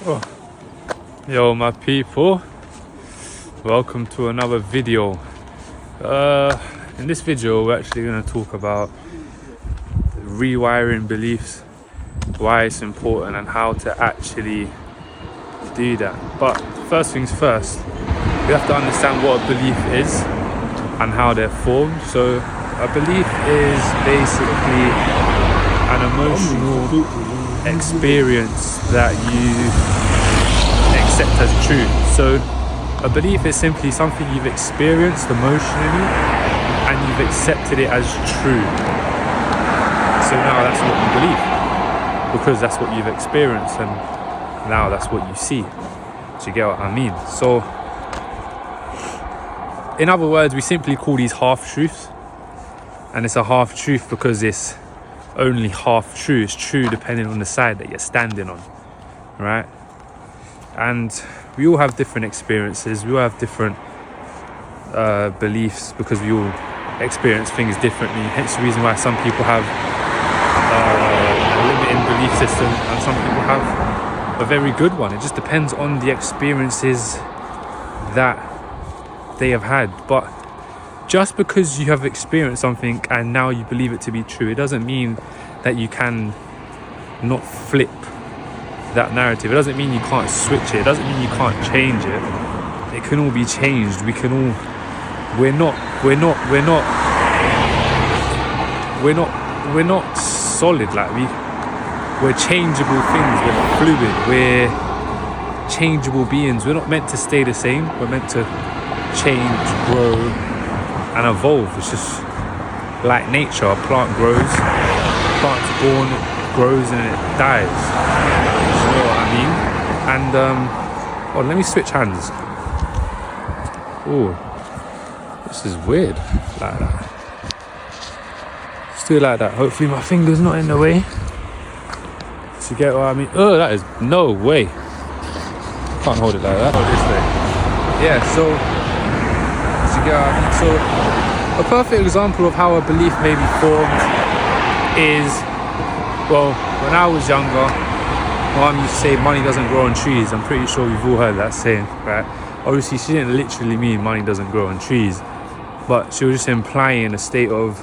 Oh. Yo my people, welcome to another video. In this video we're actually going to talk about rewiring beliefs, why it's important and how to actually do that. But first things first, we have to understand what a belief is and how they're formed. So a belief is basically an emotional experience that you accept as true. So a belief is simply something you've experienced emotionally and you've accepted it as true. So now that's what you believe, because that's what you've experienced and now that's what you see. Do you get what I mean? So in other words, we simply call these half-truths, and it's a half-truth because it's only half true. It's true depending on the side that you're standing on, right? And we all have different experiences, we all have different beliefs, because we all experience things differently. Hence the reason why some people have a limiting belief system and some people have a very good one. It just depends on the experiences that they have had. But just because you have experienced something and now you believe it to be true, it doesn't mean that you can not flip that narrative. It doesn't mean you can't switch it. It doesn't mean you can't change it. It can all be changed. We can all. We're not solid. Like we're changeable things. We're not fluid. We're changeable beings. We're not meant to stay the same. We're meant to change, grow, and evolve. It's just like nature. A plant grows. A plant's born, it grows, and it dies. You know what I mean? And let me switch hands. Oh, this is weird. Like that. Let's do it like that. Hopefully my finger's not in the way. Do you get what I mean? Oh, that is no way. Can't hold it like that. This way. Yeah. So, do you get what I mean? So, a perfect example of how a belief may be formed is, well, when I was younger, my mum used to say money doesn't grow on trees. I'm pretty sure we've all heard that saying, right? Obviously, she didn't literally mean money doesn't grow on trees, but she was just implying a state of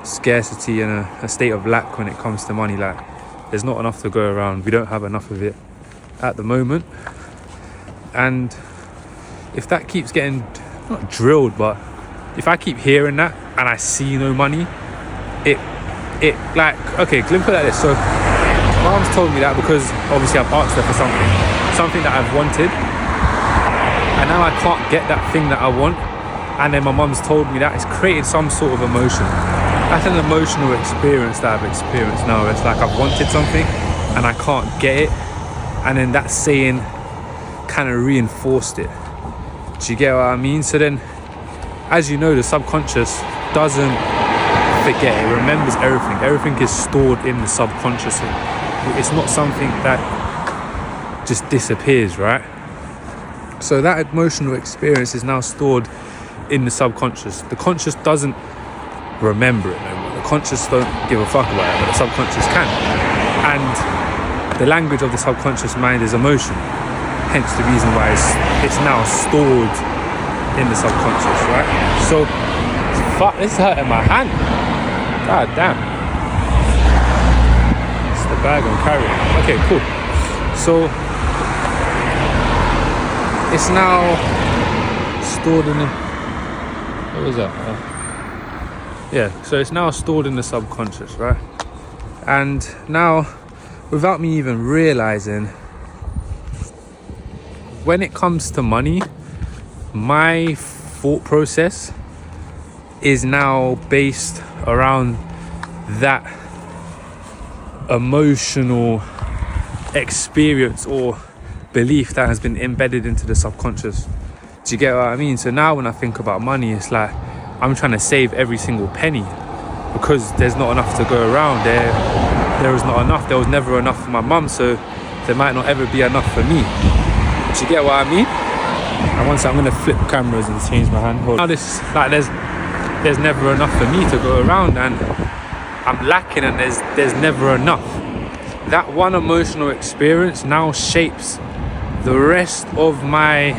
scarcity and a state of lack when it comes to money. Like, there's not enough to go around. We don't have enough of it at the moment. And if that keeps getting, not drilled, but if I keep hearing that and I see no money, it like, okay, let me put it like this. So my mom's told me that because obviously I've asked her for something that I've wanted, and now I can't get that thing that I want, and then my mom's told me that. It's created some sort of emotion. That's an emotional experience that I've experienced now. It's like I've wanted something and I can't get it, and then that saying kind of reinforced it. Do you get what I mean? So then, as you know, the subconscious doesn't forget. It remembers everything. Everything is stored in the subconscious. It's not something that just disappears, right? So that emotional experience is now stored in the subconscious. The conscious doesn't remember it no more. The conscious don't give a fuck about it, but the subconscious can. And the language of the subconscious mind is emotion. Hence the reason why it's now stored in the subconscious, right? So, fuck, this is hurting my hand. God damn. It's the bag I'm carrying. Okay, cool. So, it's now stored in the... What was that? Yeah, so it's now stored in the subconscious, right? And now, without me even realizing, when it comes to money, my thought process is now based around that emotional experience or belief that has been embedded into the subconscious. Do you get what I mean? So now when I think about money, it's like I'm trying to save every single penny because there's not enough to go around. There is not enough. There was never enough for my mum, so there might not ever be enough for me. Do you get what I mean? And once I'm gonna flip cameras and change my hand. Now this, like, there's never enough for me to go around, and I'm lacking, and there's never enough. That one emotional experience now shapes the rest of my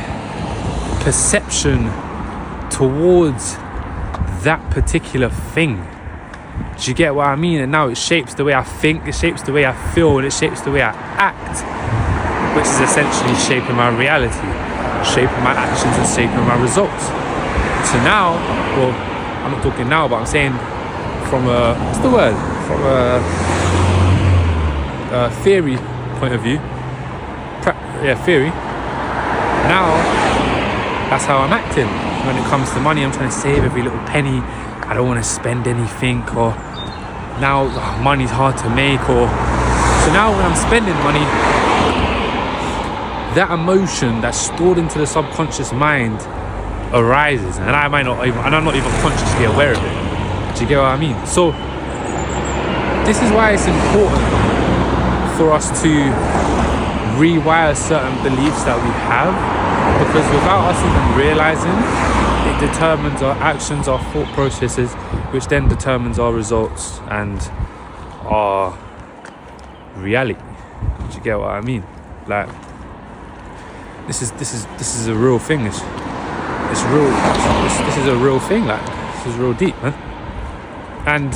perception towards that particular thing. Do you get what I mean? And now it shapes the way I think, it shapes the way I feel, and it shapes the way I act, which is essentially shaping my reality, shaping my actions, and shaping my results. So now, well, I'm not talking now, but I'm saying from a, what's the word? From a theory point of view, theory. Now, that's how I'm acting. When it comes to money, I'm trying to save every little penny. I don't want to spend anything, or now money's hard to make, or so now when I'm spending money, that emotion that's stored into the subconscious mind arises, and I'm not even consciously aware of it. Do you get what I mean? So this is why it's important for us to rewire certain beliefs that we have, because without us even realizing, it determines our actions, our thought processes, which then determines our results and our reality. Do you get what I mean? Like, this is a real thing. It's real. This is a real thing. Like, this is real deep, man. And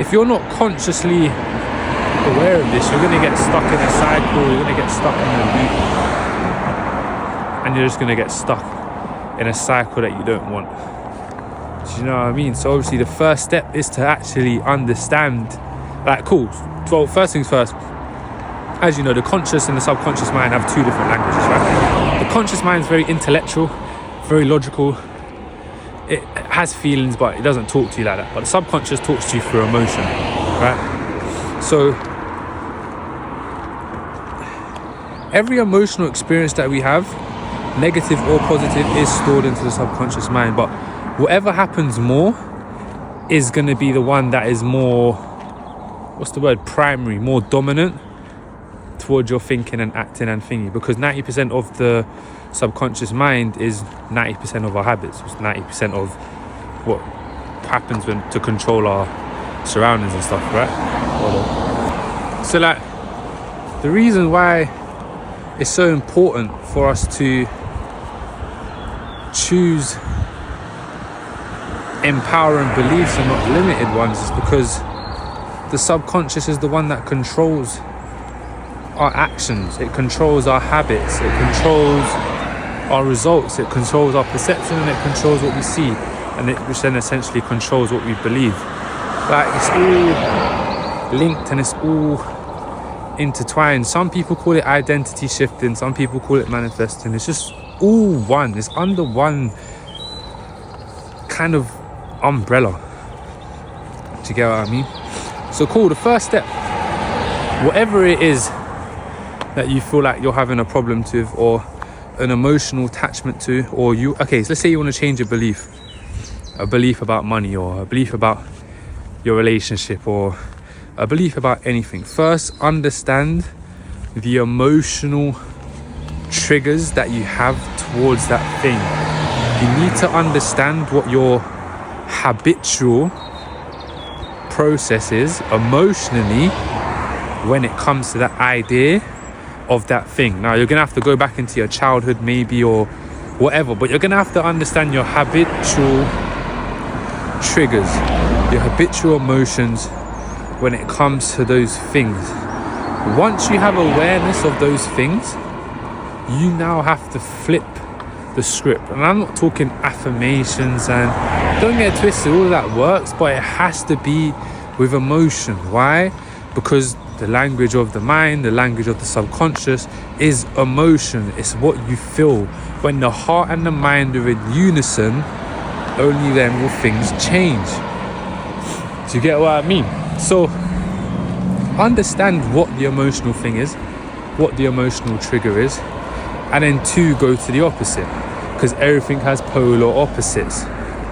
if you're not consciously aware of this, you're gonna get stuck in a cycle. You're gonna get stuck in a loop, and you're just gonna get stuck in a cycle that you don't want. Do you know what I mean? So obviously the first step is to actually understand, like, cool. Well, first things first, as you know, the conscious and the subconscious mind have two different languages, right? The conscious mind is very intellectual, very logical. It has feelings, but it doesn't talk to you like that. But the subconscious talks to you through emotion, right? So every emotional experience that we have, negative or positive, is stored into the subconscious mind. But whatever happens more is going to be the one that is more, primary, more dominant towards your thinking and acting and thingy. Because 90% of the subconscious mind is 90% of our habits. It's 90% of what happens to control our surroundings and stuff, right? So, like, the reason why it's so important for us to choose empowering beliefs and not limited ones is because the subconscious is the one that controls our actions, it controls our habits, it controls our results, it controls our perception, and it controls what we see, and which then essentially controls what we believe. Like, it's all linked and it's all intertwined. Some people call it identity shifting, some people call it manifesting. It's just all one. It's under one kind of umbrella. Do you get what I mean? So cool, the first step, whatever it is that you feel like you're having a problem to, or an emotional attachment to, or so let's say you want to change a belief about money, or a belief about your relationship, or a belief about anything. First, understand the emotional triggers that you have towards that thing. You need to understand what your habitual process is emotionally when it comes to that idea of that thing. Now, you're gonna have to go back into your childhood maybe, or whatever, but you're gonna have to understand your habitual triggers, your habitual emotions when it comes to those things. Once you have awareness of those things, you now have to flip the script. And I'm not talking affirmations, and don't get twisted, all of that works, but it has to be with emotion. Why? Because the language of the mind, the language of the subconscious is emotion. It's what you feel. When the heart and the mind are in unison, only then will things change. Do you get what I mean? So understand what the emotional thing is, what the emotional trigger is, and then go to the opposite, because everything has polar opposites,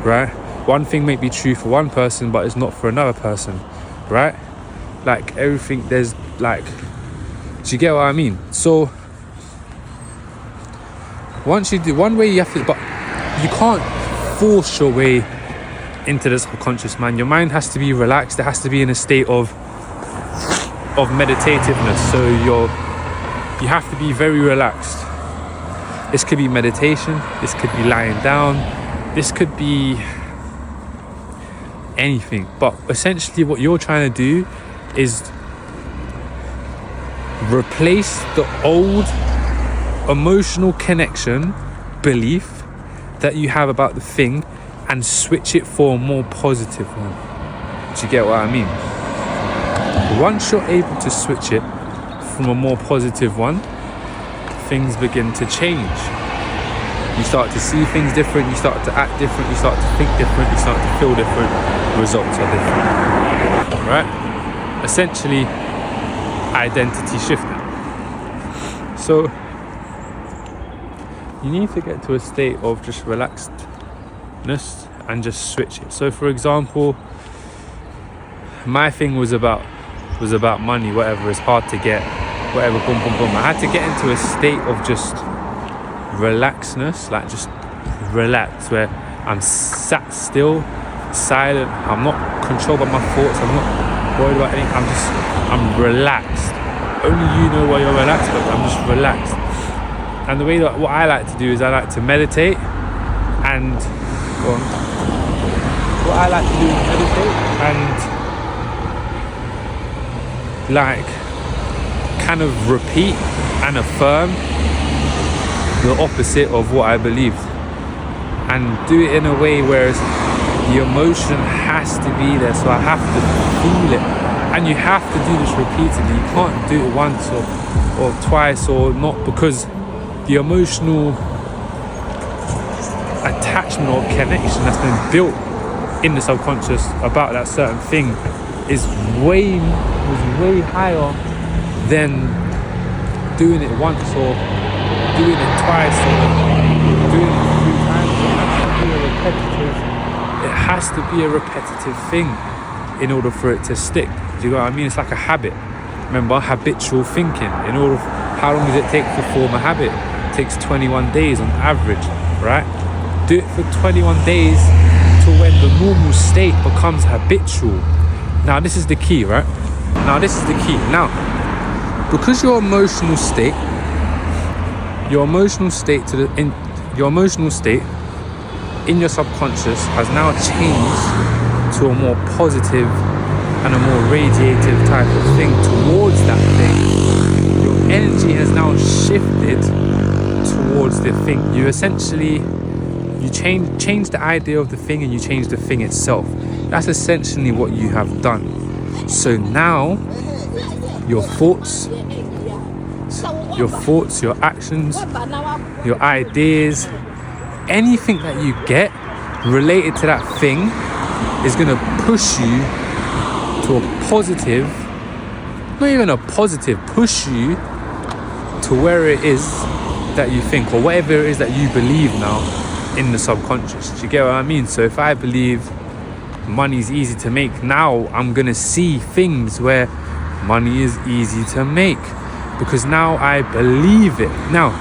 right? One thing may be true for one person, but it's not for another person, right? Like, everything, there's like, do you get what I mean? So once you do one way, you have to, but you can't force your way into the subconscious mind. Your mind has to be relaxed. It has to be in a state of meditativeness. So your you have to be very relaxed. This could be meditation, this could be lying down, this could be anything. But essentially what you're trying to do is replace the old emotional connection, belief that you have about the thing, and switch it for a more positive one. Do you get what I mean? Once you're able to switch it from a more positive one, things begin to change. You start to see things different, you start to act different, you start to think different, you start to feel different, results are different. Right? Essentially, identity shifting. So, you need to get to a state of just relaxedness and just switch it. So for example, my thing was about money, whatever, it's hard to get, whatever, boom, boom, boom. I had to get into a state of just relaxedness, like just relax, where I'm sat still, silent, I'm not controlled by my thoughts, I'm not worried about anything, I'm relaxed. Only you know why you're relaxed, but I'm just relaxed. And the way that what I like to do is I like to meditate, and what I like to do is meditate and like kind of repeat and affirm the opposite of what I believe, and do it in a way whereas the emotion has to be there, so I have to feel it. And you have to do this repeatedly. You can't do it once or twice or not, because the emotional attachment or connection that's been built in the subconscious about that certain thing is way higher than doing it once or doing it twice or doing it 3 times. It has to be a repetitive thing in order for it to stick. Do you know what I mean? It's like a habit. Remember, habitual thinking. How long does it take to form a habit? It takes 21 days on average, right? Do it for 21 days to when the normal state becomes habitual. Now, this is the key, right? Now, because your emotional state in your subconscious has now changed to a more positive and a more radiative type of thing towards that thing. Your energy has now shifted towards the thing. You essentially change the idea of the thing, and you change the thing itself. That's essentially what you have done. So now your thoughts, your actions, your ideas, anything that you get related to that thing is going to push you to a positive, not even a positive, push you to where it is that you think, or whatever it is that you believe now in the subconscious. Do you get what I mean? So if I believe money's easy to make, now I'm going to see things where money is easy to make, because now I believe it. Now,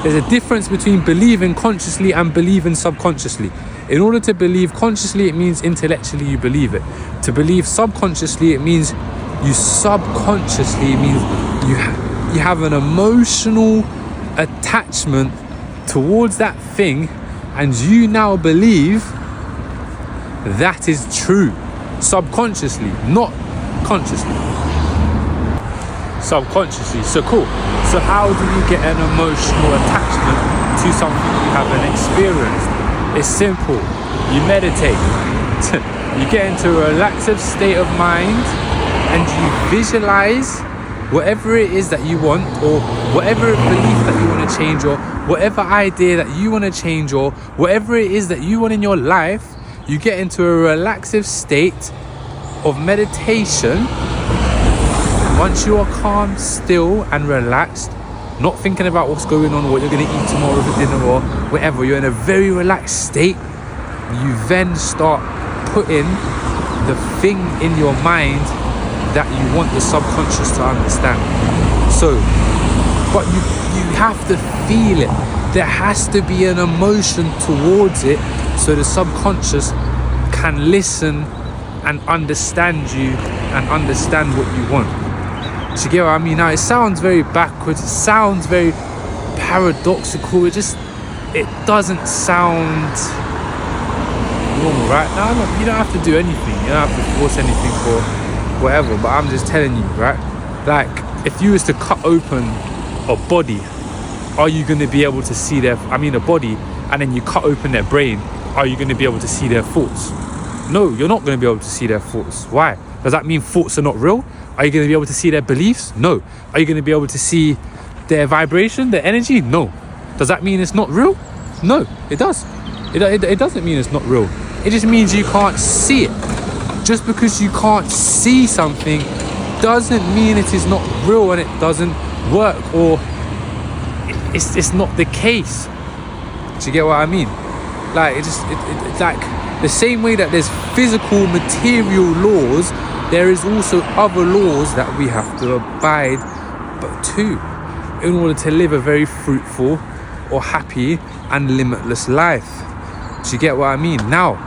there's a difference between believing consciously and believing subconsciously. In order to believe consciously, it means intellectually you believe it. To believe subconsciously, it means you subconsciously, it means you have an emotional attachment towards that thing, and you now believe that is true subconsciously, not consciously. Subconsciously. So cool. So how do you get an emotional attachment to something you haven't experienced? It's simple. You meditate. You get into a relaxive state of mind, and you visualize whatever it is that you want, or whatever belief that you want to change, or whatever idea that you want to change, or whatever it is that you want in your life. You get into a relaxive state of meditation. Once you are calm, still and relaxed, not thinking about what's going on, what you're going to eat tomorrow for dinner or whatever, you're in a very relaxed state. You then start putting the thing in your mind that you want the subconscious to understand. So, but you have to feel it. There has to be an emotion towards it, so the subconscious can listen and understand you and understand what you want. Do you get what I mean? Now, it sounds very backwards, it sounds very paradoxical, it doesn't sound normal, right? Now, you don't have to do anything, you don't have to force anything for whatever, but I'm just telling you, right? Like, if you was to cut open a body, are you going to be able to see a body, and then you cut open their brain, are you going to be able to see their thoughts? No, you're not going to be able to see their thoughts. Why? Does that mean thoughts are not real? Are you going to be able to see their beliefs? No. Are you going to be able to see their vibration, their energy? No. Does that mean it's not real? No, it does. It doesn't mean it's not real. It just means you can't see it. Just because you can't see something doesn't mean it is not real and it doesn't work, or it's not the case. Do you get what I mean? Like, it's like the same way that there's physical material laws, there is also other laws that we have to abide to in order to live a very fruitful or happy and limitless life. Do you get what I mean? Now,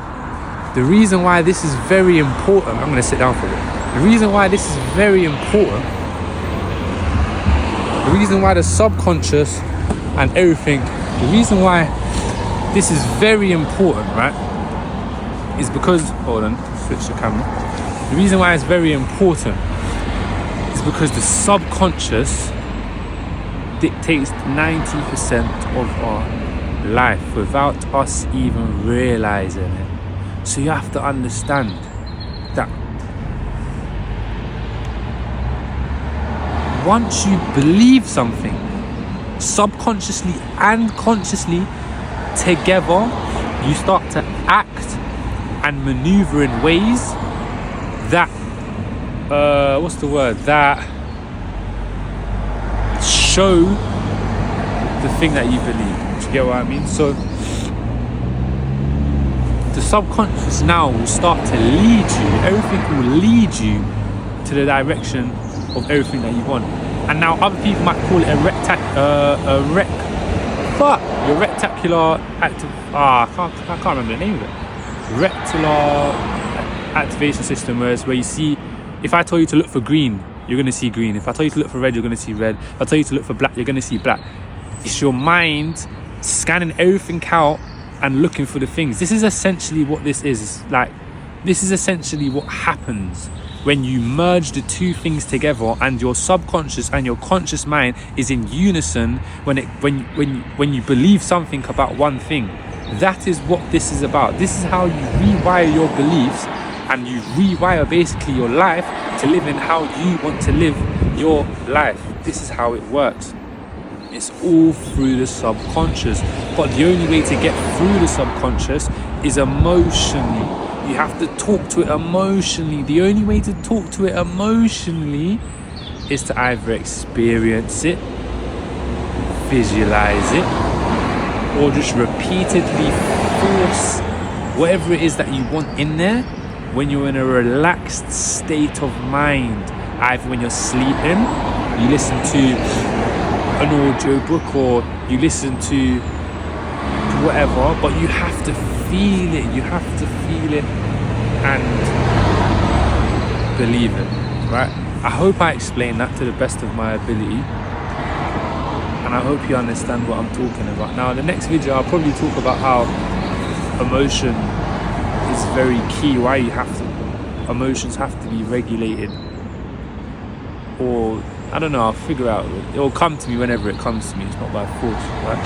the reason why this is very important, I'm going to sit down for a bit. The reason why this is very important, the reason why the subconscious and everything, the reason why this is very important, right, is because, hold on, switch the camera. The reason why it's very important is because the subconscious dictates 90% of our life without us even realizing it. So you have to understand that once you believe something, subconsciously and consciously together, you start to act and maneuver in ways that that show the thing that you believe. Do you get what I mean? So the subconscious now will start to lead you, everything will lead you to the direction of everything that you want. And now other people might call it your reticular active, I can't remember the name of it. Reticular activation system, where you see, if I tell you to look for green, you're going to see green. If I tell you to look for red, you're going to see red. If I tell you to look for black, you're going to see black. It's your mind scanning everything out and looking for the things. This is essentially what this is. This is essentially what happens when you merge the two things together, and your subconscious and your conscious mind is in unison when you believe something about one thing. That is what this is about. This is how you rewire your beliefs, and you rewire basically your life to live in how you want to live your life. This is how it works. It's all through the subconscious. But the only way to get through the subconscious is emotionally. You have to talk to it emotionally. The only way to talk to it emotionally is to either experience it, visualize it, or just repeatedly force whatever it is that you want in there when you're in a relaxed state of mind. Either when you're sleeping, you listen to an audio book, or you listen to whatever, but you have to feel it. You have to feel it and believe it, right? I hope I explained that to the best of my ability, and I hope you understand what I'm talking about. Now, in the next video, I'll probably talk about how emotion is very key, why emotions have to be regulated, or I don't know, I'll figure out. It will come to me whenever it comes to me. It's not by force, right?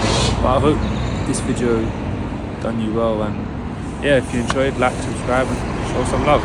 But I hope this video done you well, and yeah, if you enjoyed, like, subscribe, and show some love.